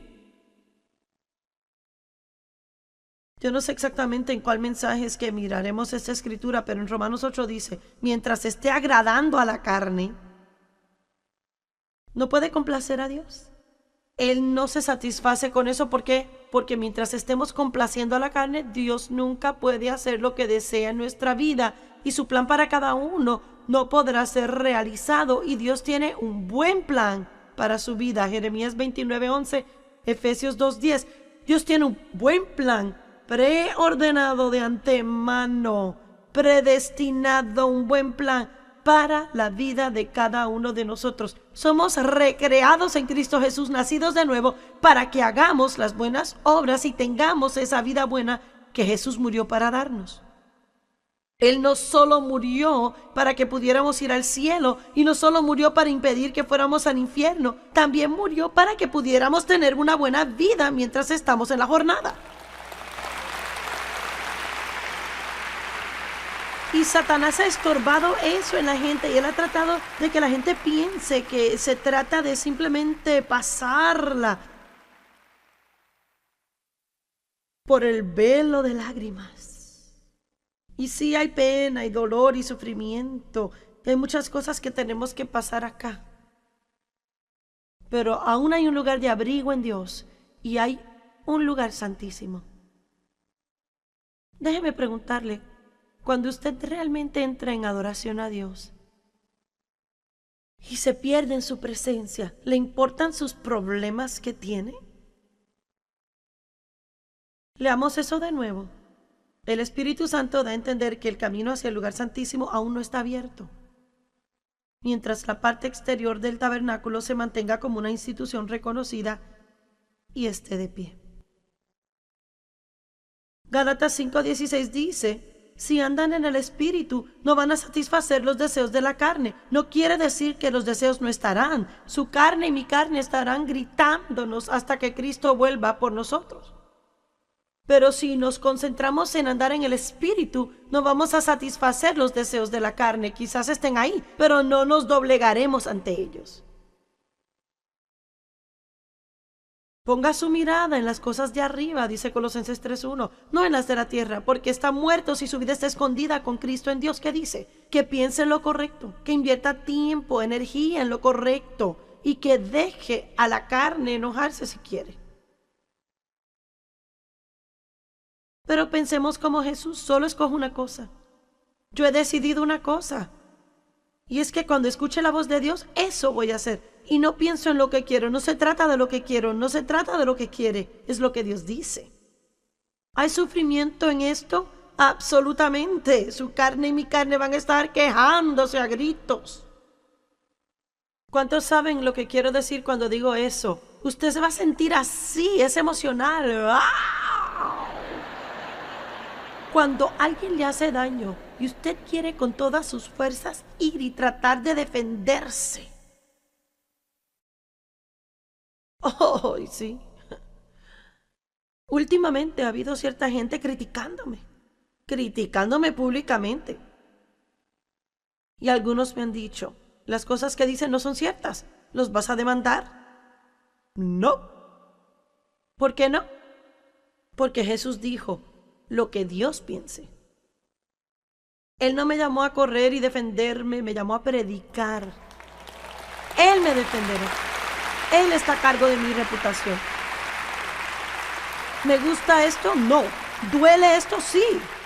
Yo no sé exactamente en cuál mensaje es que miraremos esta escritura, pero en Romanos 8 dice, mientras esté agradando a la carne, no puede complacer a Dios. Él no se satisface con eso. ¿Por qué? Porque mientras estemos complaciendo a la carne, Dios nunca puede hacer lo que desea en nuestra vida. Y su plan para cada uno no podrá ser realizado. Y Dios tiene un buen plan para su vida. Jeremías 29:11, Efesios 2:10. Dios tiene un buen plan, preordenado de antemano, predestinado, un buen plan para la vida de cada uno de nosotros. Somos recreados en Cristo Jesús, nacidos de nuevo, para que hagamos las buenas obras y tengamos esa vida buena que Jesús murió para darnos. Él no solo murió para que pudiéramos ir al cielo y no solo murió para impedir que fuéramos al infierno, también murió para que pudiéramos tener una buena vida mientras estamos en la jornada. Y Satanás ha estorbado eso en la gente y él ha tratado de que la gente piense que se trata de simplemente pasarla por el velo de lágrimas. Y sí hay pena y dolor y sufrimiento. Y hay muchas cosas que tenemos que pasar acá. Pero aún hay un lugar de abrigo en Dios y hay un lugar santísimo. Déjeme preguntarle, cuando usted realmente entra en adoración a Dios y se pierde en su presencia, ¿le importan sus problemas que tiene? Leamos eso de nuevo. El Espíritu Santo da a entender que el camino hacia el lugar santísimo aún no está abierto, mientras la parte exterior del tabernáculo se mantenga como una institución reconocida y esté de pie. Gálatas 5:16 dice, si andan en el Espíritu, no van a satisfacer los deseos de la carne. No quiere decir que los deseos no estarán. Su carne y mi carne estarán gritándonos hasta que Cristo vuelva por nosotros. Pero si nos concentramos en andar en el Espíritu, no vamos a satisfacer los deseos de la carne. Quizás estén ahí, pero no nos doblegaremos ante ellos. Ponga su mirada en las cosas de arriba, dice Colosenses 3:1, no en las de la tierra, porque están muertos y su vida está escondida con Cristo en Dios. ¿Qué dice? Que piense en lo correcto, que invierta tiempo, energía en lo correcto y que deje a la carne enojarse si quiere. Pero pensemos como Jesús, solo escojo una cosa. Yo he decidido una cosa. Y es que cuando escuche la voz de Dios, eso voy a hacer. Y no pienso en lo que quiero. No se trata de lo que quiero, no se trata de lo que quiere. Es lo que Dios dice. ¿Hay sufrimiento en esto? Absolutamente. Su carne y mi carne van a estar quejándose a gritos. ¿Cuántos saben lo que quiero decir cuando digo eso? Usted se va a sentir así, es emocional. ¡Ah! Cuando alguien le hace daño y usted quiere con todas sus fuerzas ir y tratar de defenderse. Oh, sí. Últimamente ha habido cierta gente criticándome públicamente. Y algunos me han dicho, las cosas que dicen no son ciertas, ¿los vas a demandar? No. ¿Por qué no? Porque Jesús dijo, lo que Dios piense. Él no me llamó a correr y defenderme, me llamó a predicar. Él me defenderá. Él está a cargo de mi reputación. ¿Me gusta esto? No. ¿Duele esto? Sí.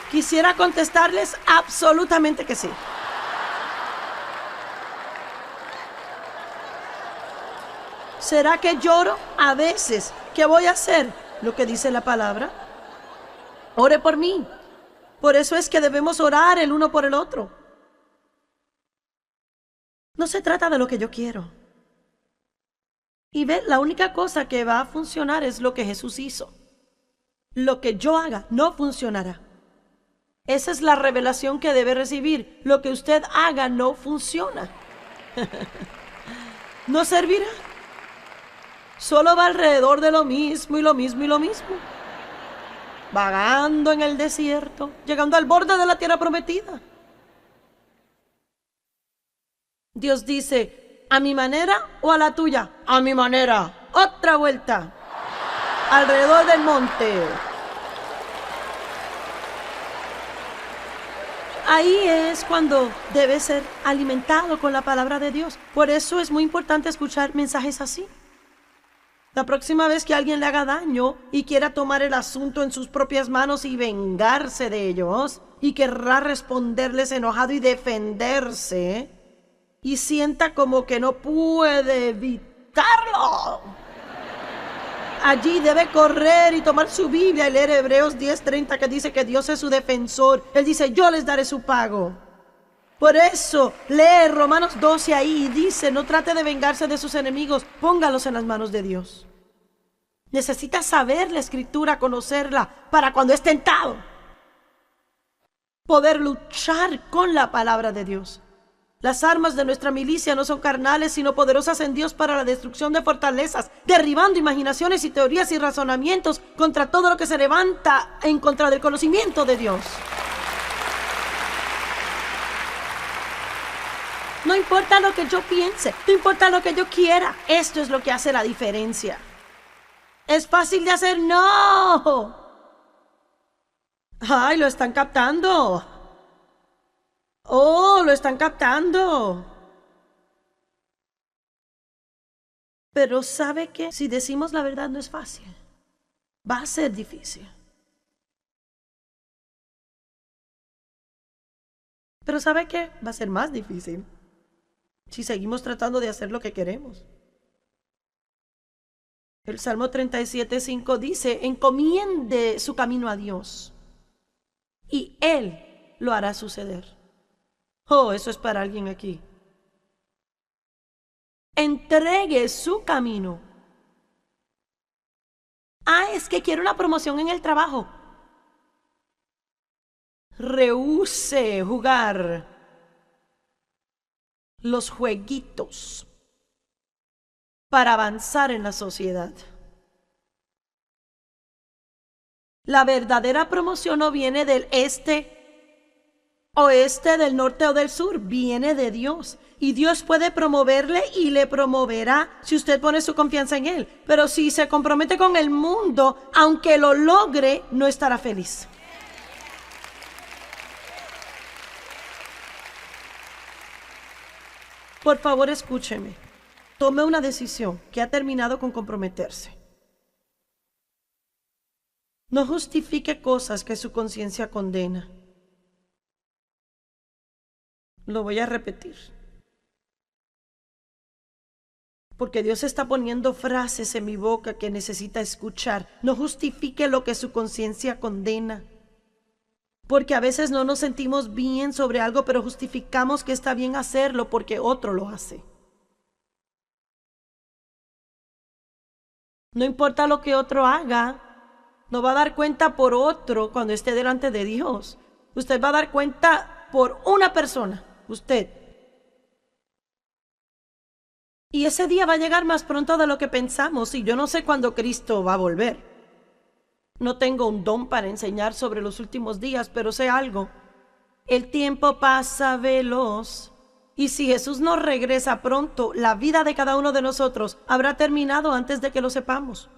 Quisiera contestarles absolutamente que sí. ¿Será que lloro? A veces. ¿Qué voy a hacer? Lo que dice la palabra. Ore por mí. Por eso es que debemos orar el uno por el otro. No se trata de lo que yo quiero. Y ve, la única cosa que va a funcionar es lo que Jesús hizo. Lo que yo haga no funcionará. Esa es la revelación que debe recibir. Lo que usted haga no funciona. No servirá. Solo va alrededor de lo mismo y lo mismo y lo mismo. Vagando en el desierto, llegando al borde de la tierra prometida. Dios dice, ¿a mi manera o a la tuya? A mi manera. Otra vuelta. Alrededor del monte. Ahí es cuando debe ser alimentado con la palabra de Dios. Por eso es muy importante escuchar mensajes así. La próxima vez que alguien le haga daño y quiera tomar el asunto en sus propias manos y vengarse de ellos, y querrá responderles enojado y defenderse, y sienta como que no puede evitarlo, allí debe correr y tomar su Biblia y leer Hebreos 10:30, que dice que Dios es su defensor. Él dice, yo les daré su pago. Por eso lee Romanos 12 ahí y dice, no trate de vengarse de sus enemigos, póngalos en las manos de Dios. Necesita saber la Escritura, conocerla, para cuando es tentado, poder luchar con la palabra de Dios. Las armas de nuestra milicia no son carnales, sino poderosas en Dios para la destrucción de fortalezas, derribando imaginaciones y teorías y razonamientos contra todo lo que se levanta en contra del conocimiento de Dios. No importa lo que yo piense, no importa lo que yo quiera. Esto es lo que hace la diferencia. ¿Es fácil de hacer? ¡No! ¡Ay, lo están captando! ¡Oh, lo están captando! Pero ¿sabe qué? Si decimos la verdad no es fácil. Va a ser difícil. Pero ¿sabe qué? Va a ser más difícil si seguimos tratando de hacer lo que queremos. El Salmo 37:5 dice, encomiende su camino a Dios y Él lo hará suceder. Oh, eso es para alguien aquí. Entregue su camino. Ah, es que quiero una promoción en el trabajo. Rehúse jugar los jueguitos para avanzar en la sociedad. La verdadera promoción no viene del este, oeste, del norte o del sur, viene de Dios. Y Dios puede promoverle y le promoverá si usted pone su confianza en Él. Pero si se compromete con el mundo, aunque lo logre, no estará feliz. Por favor, escúcheme. Tome una decisión que ha terminado con comprometerse. No justifique cosas que su conciencia condena. Lo voy a repetir. Porque Dios está poniendo frases en mi boca que necesita escuchar. No justifique lo que su conciencia condena. Porque a veces no nos sentimos bien sobre algo, pero justificamos que está bien hacerlo porque otro lo hace. No importa lo que otro haga, no va a dar cuenta por otro cuando esté delante de Dios. Usted va a dar cuenta por una persona, usted. Y ese día va a llegar más pronto de lo que pensamos, y yo no sé cuándo Cristo va a volver. No tengo un don para enseñar sobre los últimos días, pero sé algo. El tiempo pasa veloz. Y si Jesús no regresa pronto, la vida de cada uno de nosotros habrá terminado antes de que lo sepamos.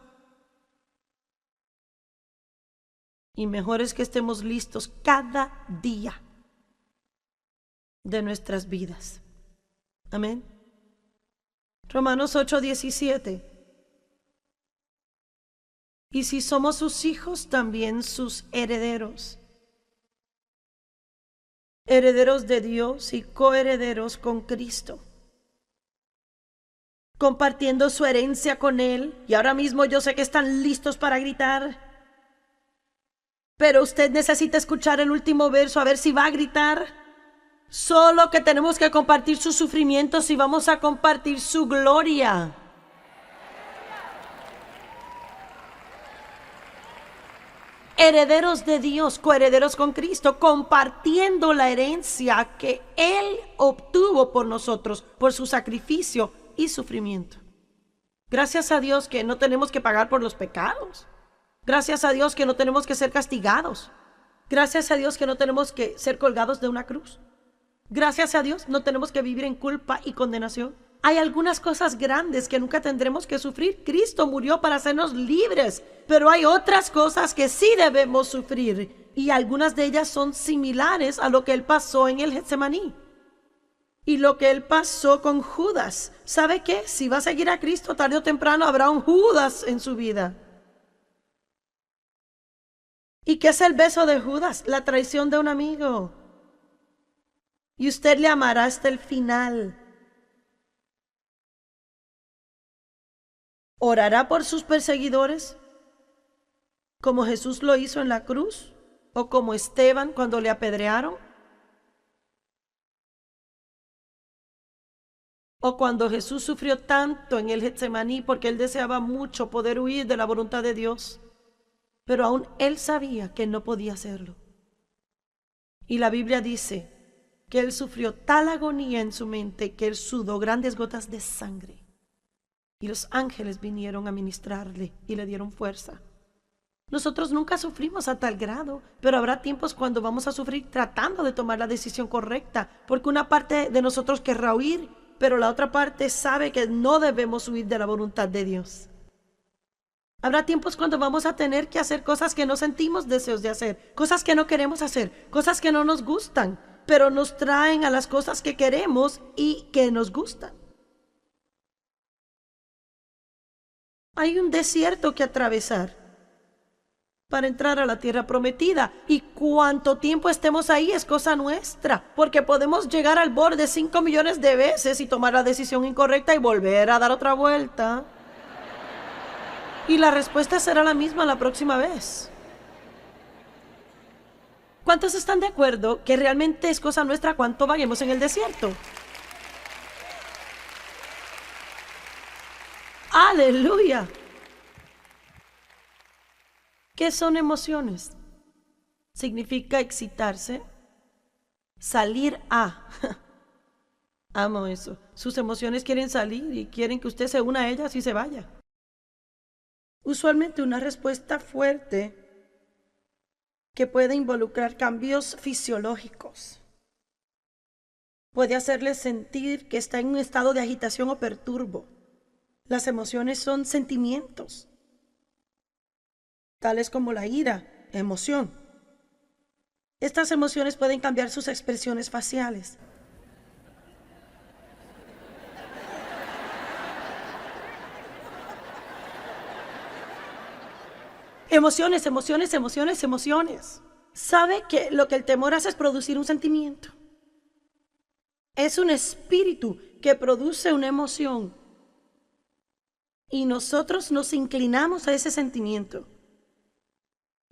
Y mejor es que estemos listos cada día de nuestras vidas. Amén. Romanos 8:17. Y si somos sus hijos, también sus herederos. Herederos de Dios y coherederos con Cristo. Compartiendo su herencia con Él. Y ahora mismo yo sé que están listos para gritar. Pero usted necesita escuchar el último verso a ver si va a gritar. Solo que tenemos que compartir sus sufrimientos y vamos a compartir su gloria. Herederos de Dios, coherederos con Cristo, compartiendo la herencia que Él obtuvo por nosotros, por su sacrificio y sufrimiento. Gracias a Dios que no tenemos que pagar por los pecados. Gracias a Dios que no tenemos que ser castigados. Gracias a Dios que no tenemos que ser colgados de una cruz. Gracias a Dios no tenemos que vivir en culpa y condenación. Hay algunas cosas grandes que nunca tendremos que sufrir. Cristo murió para hacernos libres, pero hay otras cosas que sí debemos sufrir, y algunas de ellas son similares a lo que Él pasó en el Getsemaní y lo que Él pasó con Judas. ¿Sabe qué? Si va a seguir a Cristo, tarde o temprano habrá un Judas en su vida. ¿Y qué es el beso de Judas? La traición de un amigo. Y usted le amará hasta el final. ¿Orará por sus perseguidores como Jesús lo hizo en la cruz o como Esteban cuando le apedrearon? ¿O cuando Jesús sufrió tanto en el Getsemaní porque Él deseaba mucho poder huir de la voluntad de Dios, pero aún Él sabía que no podía hacerlo? Y la Biblia dice que Él sufrió tal agonía en su mente que Él sudó grandes gotas de sangre. Y los ángeles vinieron a ministrarle y le dieron fuerza. Nosotros nunca sufrimos a tal grado, pero habrá tiempos cuando vamos a sufrir tratando de tomar la decisión correcta, porque una parte de nosotros querrá huir, pero la otra parte sabe que no debemos huir de la voluntad de Dios. Habrá tiempos cuando vamos a tener que hacer cosas que no sentimos deseos de hacer, cosas que no queremos hacer, cosas que no nos gustan, pero nos traen a las cosas que queremos y que nos gustan. Hay un desierto que atravesar. para entrar a la tierra prometida. Y cuánto tiempo estemos ahí es cosa nuestra, porque podemos llegar al borde 5 millones de veces y tomar la decisión incorrecta y volver a dar otra vuelta. Y la respuesta será la misma la próxima vez. ¿Cuántos están de acuerdo que realmente es cosa nuestra cuánto vaguemos en el desierto? ¡Aleluya! ¿Qué son emociones? Significa excitarse, salir a. Amo eso. Sus emociones quieren salir y quieren que usted se una a ellas y se vaya. Usualmente una respuesta fuerte que puede involucrar cambios fisiológicos. Puede hacerle sentir que está en un estado de agitación o perturbo. Las emociones son sentimientos, tales como la ira, emoción. Estas emociones pueden cambiar sus expresiones faciales. Emociones, emociones, emociones, emociones. ¿Sabe que lo que el temor hace es producir un sentimiento? Es un espíritu que produce una emoción. Y nosotros nos inclinamos a ese sentimiento.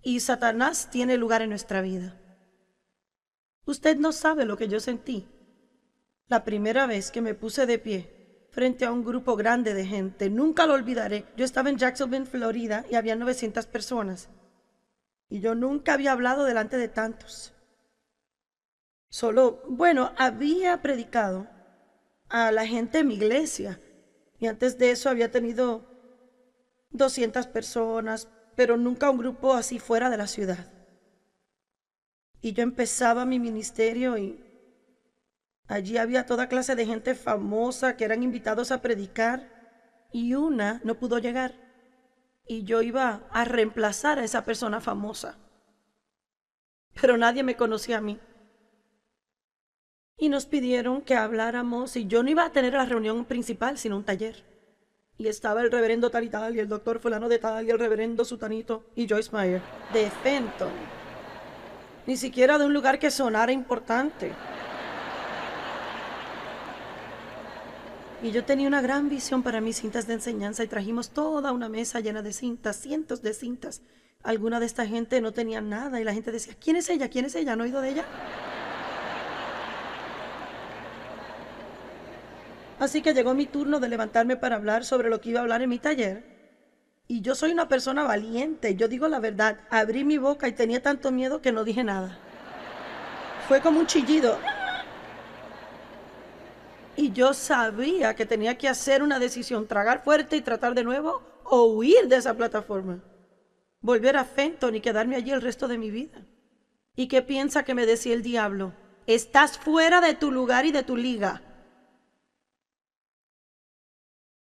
Y Satanás tiene lugar en nuestra vida. Usted no sabe lo que yo sentí la primera vez que me puse de pie frente a un grupo grande de gente. Nunca lo olvidaré. Yo estaba en Jacksonville, Florida, y había 900 personas. Y yo nunca había hablado delante de tantos. Había predicado a la gente en mi iglesia. Y antes de eso había tenido 200 personas, pero nunca un grupo así fuera de la ciudad. Y yo empezaba mi ministerio y allí había toda clase de gente famosa que eran invitados a predicar y una no pudo llegar. Y yo iba a reemplazar a esa persona famosa. Pero nadie me conocía a mí. Y nos pidieron que habláramos y yo no iba a tener la reunión principal, sino un taller. Y estaba el reverendo tal y tal, y el doctor fulano de tal, y el reverendo sutanito, y Joyce Meyer, de Fenton. Ni siquiera de un lugar que sonara importante. Y yo tenía una gran visión para mis cintas de enseñanza y trajimos toda una mesa llena de cintas, cientos de cintas. Alguna de esta gente no tenía nada y la gente decía, ¿quién es ella? ¿Quién es ella? ¿No he oído de ella? Así que llegó mi turno de levantarme para hablar sobre lo que iba a hablar en mi taller. Y yo soy una persona valiente, yo digo la verdad. Abrí mi boca y tenía tanto miedo que no dije nada. Fue como un chillido. Y yo sabía que tenía que hacer una decisión, tragar fuerte y tratar de nuevo o huir de esa plataforma. Volver a Fenton y quedarme allí el resto de mi vida. ¿Y qué piensa que me decía el diablo? Estás fuera de tu lugar y de tu liga.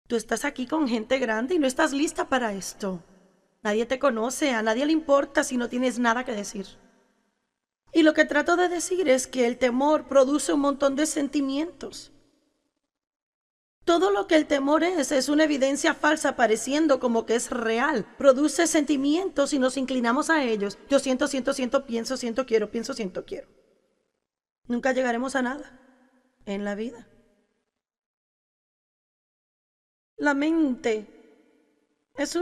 Tú estás aquí con gente grande y no estás lista para esto. Nadie te conoce, a nadie le importa si no tienes nada que decir. Y lo que trato de decir es que el temor produce un montón de sentimientos. Todo lo que el temor es una evidencia falsa pareciendo como que es real. Produce sentimientos y nos inclinamos a ellos. Yo siento, pienso, siento, quiero, pienso, siento, quiero. Nunca llegaremos a nada en la vida. La mente es un